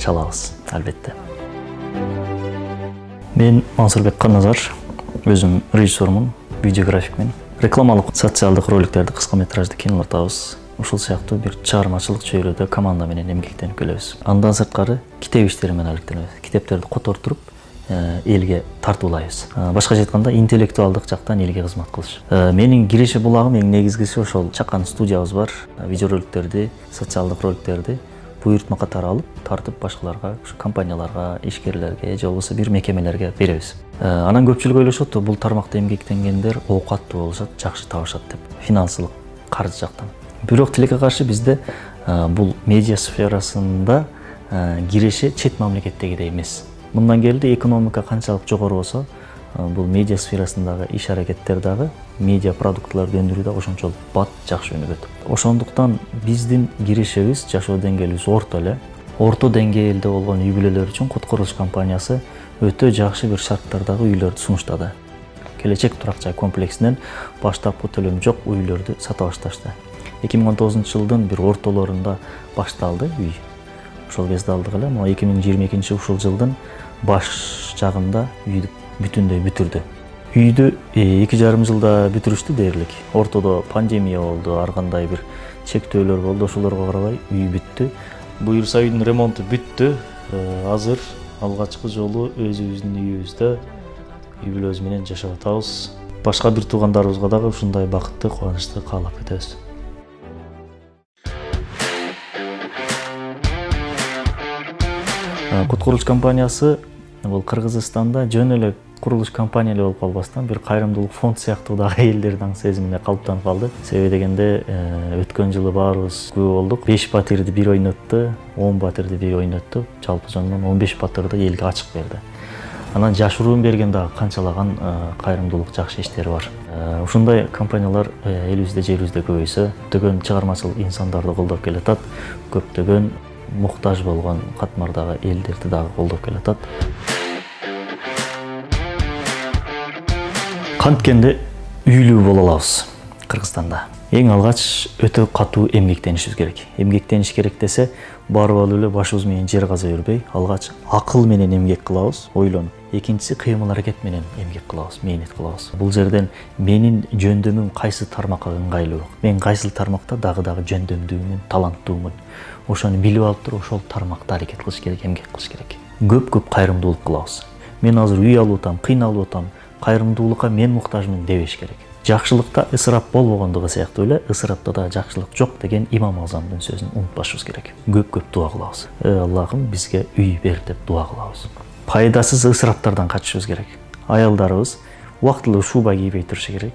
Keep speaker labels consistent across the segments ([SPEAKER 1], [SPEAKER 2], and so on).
[SPEAKER 1] чалабыз албетте. Мен Мансурбек Каназар, өзүм режиссермун, видеографикмин. Рекламалык социалдык роликтерди, кыска метражды кинолор табыз. Ушул сыяктуу бир чыгармачылык чөйрөдө команда менен эмгектенип келебиз. Андан сырткары китеп иштери менен алектенебиз. Китептерди котортуруп элге тартуулайбыз. Башкача айтканда интеллектуалдык жактан элге кызмат кылыш. Менин киреше булагым эң негизгиси ошол чакан студиябыз бар. Видеороликтерди, социалдык роликтерди буйртма катары алып, тартып башкаларга, ушу компанияларга, ишкерлерге, же болбосо бир мекемелерге беребиз. Анан көпчүлүк ойлошот, бул тармакта эмгектенгендер оокаттуу болушат, жакшы табышат деп, финансылык, каржы жактан. Бирок тилекке каршы бизде бул медиа сферасында киреше чет мамлекеттегидей эмес. Мындан келди экономика канчалык жогору болсо, бул медиа сферасындагы иш аракеттер дагы, медиа продуктларды өндүрүү дагы ошончолук бат, жакшы өнүгөт. Ошондуктан биздин кирешебиз, жашоо деңгээлибиз орто эле. Орто деңгээлде болгон үй бүлөлөр үчүн Кут курулуш компаниясы өтө жакшы бир шарттардагы үйлөрдү сунуштады. Келечек турак жай комплексинен баштапкы төлөм жок үйлөрдү сата башташты. 2019-жылдын бир ортолорунда башталды үй. Ошол кезде алдык эле, 2022 ушул жылдын баш жагында үйдү бүтүндөй бүтүрдү. Үйдү 2,5 жылда бүтүрүштү дээрлик. Ортодо пандемия болду, ар кандай бир чектөөлөр болду, ошолорго карабай үй бүттү. Буюрса үйдүн ремонту бүттү. Азыр алгачкы жолу өзүбүздүн үйүбүздө үй бүлөбүз менен жашап атабыз. Башка бир туугандарыбызга дагы ушундай бакытты, кубанычты каалап кетебиз. Кут курулуш компаниясы бул Кыргызстанда жөн эле курулуш компания эле болуп калбастан бир кайрымдуулук фонд сыяктуу дагы элдердин сезимине калыптанып калды. Себеби дегенде өткөн жылы баарыбыз күбө болдук. 5 батирди бир ойнотту, 10 батирди бир ойнотту. Жалпы жонунан 15 батырды элге ачык берди. Анан жашыруун берген дагы канчалаган кайрымдуулук жакшы иштери бар. Ушундай компаниялар элибизде, жерибизде көбөйсө, көптөгөн чыгармачыл инсандарды колдоп келатат, көптөгөн муктаж болгон катмардагы элдерди дагы колдоп келатат. Канткенде үйлүү боло алабыз Кыргызстанда. Эң алгач өтө катуу эмгектенишибиз керек. Эмгектениш керек десе, барып алып эле башыбыз менен жер каза бербей, алгач акыл менен эмгек кылабыз, ойлонуп. Экинчиси кыймыл аракет менен эмгек кылабыз, мээнет кылабыз. Бул жерден менин жөндөмүм кайсы тармакка ыңгайлуу? Мен кайсы тармакта дагы жөндөмдүүмүн, таланттуумун. Ошону билип алып туруп, ошол тармакта аракет кылыш керек, эмгек кылыш керек. Көп кайрымдуулук кылабыз. Мен азыр үй алып атам, кыйналып атам, кайрымдуулукка мен муктажмын дебеш керек. Жакшылыкта ысырап болбогондугу сыяктуу эле, ысырапта да жакшылык жок деген Имам Азамдын сөзүн унутпашыбыз керек. Көп дуа кылабыз. Аллахым бизге үй бер деп дуа кылабыз. Пайдасыз ысыраптардан качышыбыз керек. Аялдарыбыз убактылуу шуба кийбей турушу керек,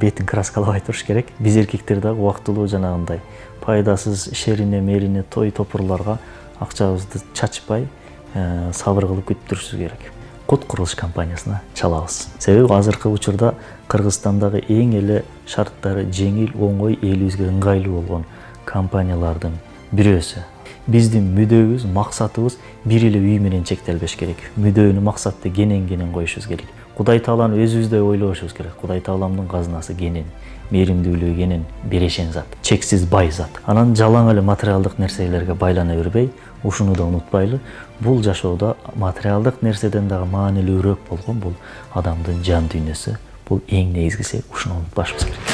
[SPEAKER 1] бетин краскалабай туруш керек. Биз эркектер дагы убактылуу жанагындай пайдасыз шерине, мерине, той топурларга акчабызды чачпай, сабыр кылып күтүп турушубуз керек. Кут курулуш компаниясына чалабыз. Себеби азыркы учурда Кыргызстандагы эң эле шарттары жеңил, оңой, элибизге ыңгайлуу болгон компаниялардын бирөөсү. Биздин мүдөөбүз, максатыбыз бир эле үй менен чектелбеш керек. Мүдөөнү, максатты кенен коюшубуз керек. Кудай Тааланы өзүбүздөй ойлошубуз керек. Кудай Тааламдын казынасы кенен, мээримдүүлүгү кенен, берешен зат, чексиз бай зат. Анан жалаң эле материалдык нерселерге байлана бербей, ушуну да унутпайлы. Бул жашоодо материалдык нерседен дагы маанилүүрөөк болгон бул адамдын жан дүйнөсү. Бул эң негизгиси, ушуну унутпашыбыз керек.